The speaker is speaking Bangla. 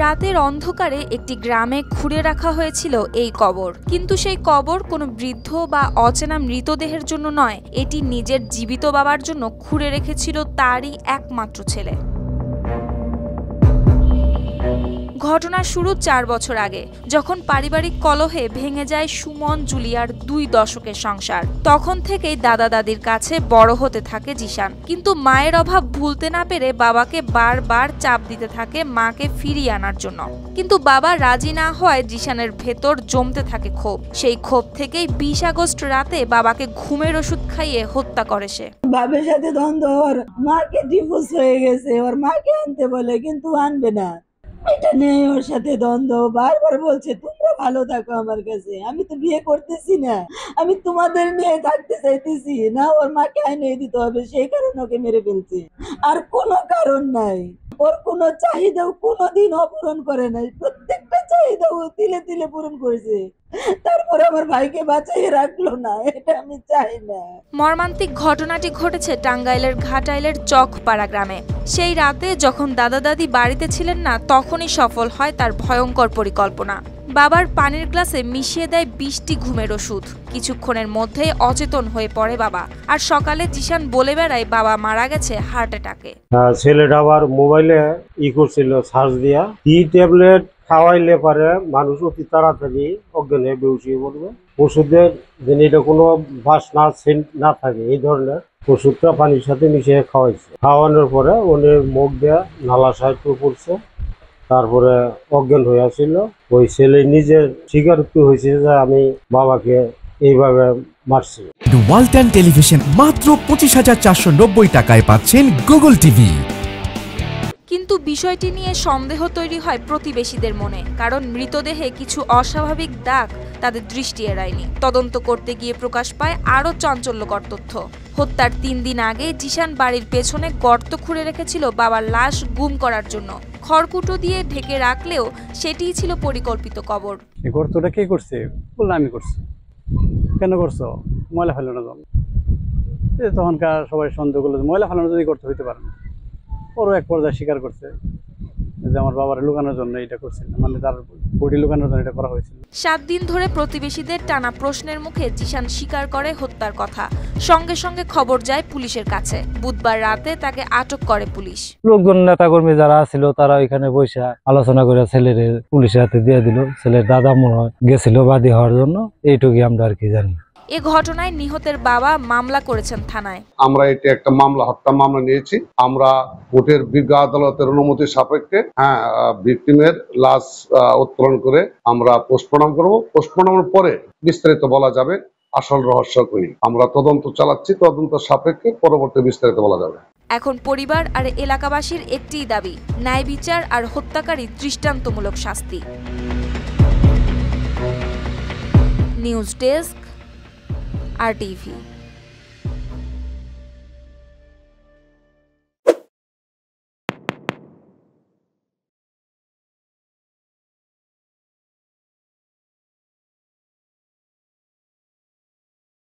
রাতের অন্ধকারে একটি গ্রামে খুঁড়ে রাখা হয়েছিল এই কবর, কিন্তু সেই কবর কোনো বৃদ্ধ বা অচেনা মৃতদেহের জন্য নয়, এটি নিজের জীবিত বাবার জন্য খুঁড়ে রেখেছিল তারই একমাত্র ছেলে। ঘটনার শুরু 4 বছর আগে, যখন পারিবারিক কলহে ভেঙে যায় সুমন জুলিয়ার 2 দশকের সংসার। তখন থেকেই দাদা দাদির কাছে বড় হতে থাকে জিশান, কিন্তু মায়ের অভাব ভুলতে না পেরে বাবাকে বারবার চাপ দিতে থাকে মাকে ফিরিয়ে আনার জন্য। কিন্তু বাবা রাজি না হওয়ায় জিশানের ভেতর জমতে থাকে ক্ষোভ। সেই ক্ষোভ থেকেই 20 আগস্ট রাতে বাবাকে ঘুমের ওষুধ খাইয়ে হত্যা করে সে। বাবার সাথে দ্বন্দ্ব, ওর মাকে ডিভোর্স হয়ে গেছে, ওর মাকে আনতে বলে কিন্তু আনবে না, এটা নেই। ওর সাথে দ্বন্দ্ব, বারবার বলছে তোমরা ভালো থাকো আমার কাছে, আমি তো বিয়ে করতেছি না, আমি তোমাদের নিয়ে থাকতে চাইতেছি না। ওর মাকে আইনে দিতে হবে, সেই কারণে ওকে মেরে ফেলছে, আর কোনো কারণ নাই। ওর কোনো চাহিদাও কোনোদিন অপূরণ করে নাই, প্রত্যেকটা চাহিদা ও তিলে তিলে পূরণ করেছে। তারপর আমার ভাইকে বাঁচিয়ে রাখলো না, এটা আমি চাই না। মর্মান্তিক ঘটনাটি ঘটেছে টাঙ্গাইলের ঘাটাইলের চকপাড়া গ্রামে। সেই রাতে যখন দাদা দাদি বাড়িতে ছিলেন না, তখনই সফল হয় তার ভয়ঙ্কর পরিকল্পনা। বাবার পানির গ্লাসে মিশিয়ে দেয় 20টি ঘুমের ওষুধ। কিছুক্ষণের মধ্যেই অচেতন হয়ে পড়ে বাবা, আর সকালে জিশান বলে বেড়ায় বাবা মারা গেছে হার্ট অ্যাটাকে। ছেলেটা আবার মোবাইলে করছিল সার্চ দিয়া, কি ট্যাবলেট খাওয়াইলে পারে মানুষ অতি তাড়াতাড়ি অজ্ঞান হয়ে বেউসিয়ে পড়বে। ওষুধের যেন এটা কোনো বাসনা সেন্ট না থাকে, এই ধরনের ওষুধটা পানির সাথে মিশিয়ে খাওয়াইছে। খাওয়ানোর পরে উনি মুখ দিয়ে নালা সাহিত্য পড়ছে, তারপরে অজ্ঞান হয়ে আসছিল। ওই ছেলে নিজের স্বীকারোক্তি হয়েছে যে আমি বাবাকে এইভাবে মারছি। ওয়ালটন টেলিভিশন মাত্র 25,490 টাকায় পাচ্ছেন গুগল টিভি। কিন্তু বিষয়টি নিয়ে সন্দেহ তৈরি হয় প্রতিবেশীদের মনে, কারণ মৃতদেহে কিছু অস্বাভাবিক দাগ তাদের দৃষ্টি এড়ায়নি। তদন্ত করতে গিয়ে প্রকাশ পায় আরও চাঞ্চল্যকর তথ্য। হত্যার 3 দিন আগে জিশান বাড়ির পেছনে গর্ত খুঁড়ে রেখেছিল বাবার লাশ গুম করার জন্য। খড়কুটো দিয়ে ঢেকে রাখলেও সেটিই ছিল পরিকল্পিত কবর। এই গর্তটা কে করছে? বললাম আমি করছি। কেন করছো? ময়লা ফেলানোর জন্য। তখনকার সবাই সন্দেহ করলো ময়লা ফেলানো যদি গর্ত হইতে পারে না। ওরও এক পর্যায়ে স্বীকার করছে যে আমার বাবার লুকানোর জন্য এটা করছিল, মানে তার বডি লুকানোর জন্য এটা করা হয়েছিল। 7 দিন ধরে প্রতিবেশীদের টানা প্রশ্নের মুখে জিশান স্বীকার করে হত্যার কথা। সঙ্গে সঙ্গে খবর যায় পুলিশের কাছে। বুধবার রাতে তাকে আটক করে পুলিশ। লোকজন নেতাকর্মী যারা ছিল তারা এখানে বসে আলোচনা করে ছেলের পুলিশের হাতে দিয়ে দিল। ছেলের দাদা মনে হয় গেছিল বাদী হওয়ার জন্য, এইটুকুই আমরা আর কি জানি। এ ঘটনায় নিহতের বাবা মামলা করেছেন থানায়। আমরা এটা একটা মামলা, হত্যা মামলা নিয়েছি। আমরা কোর্টের বিজ্ঞ আদালতের অনুমতি সাপেক্ষে ভিকটিমের লাশ উত্তোলন করে আমরা পোস্টমর্টম করব। পোস্টমর্টমের পরে বিস্তারিত বলা যাবে আসল রহস্য কই। আমরা তদন্ত চালাচ্ছি, তদন্ত সাপেক্ষে পরবর্তী বিস্তারিত বলা যাবে। এখন পরিবার আর এলাকাবাসীর একটিই দাবি, ন্যায় বিচার আর হত্যাকারী দৃষ্টান্তমূলক শাস্তি। News desk, RTV।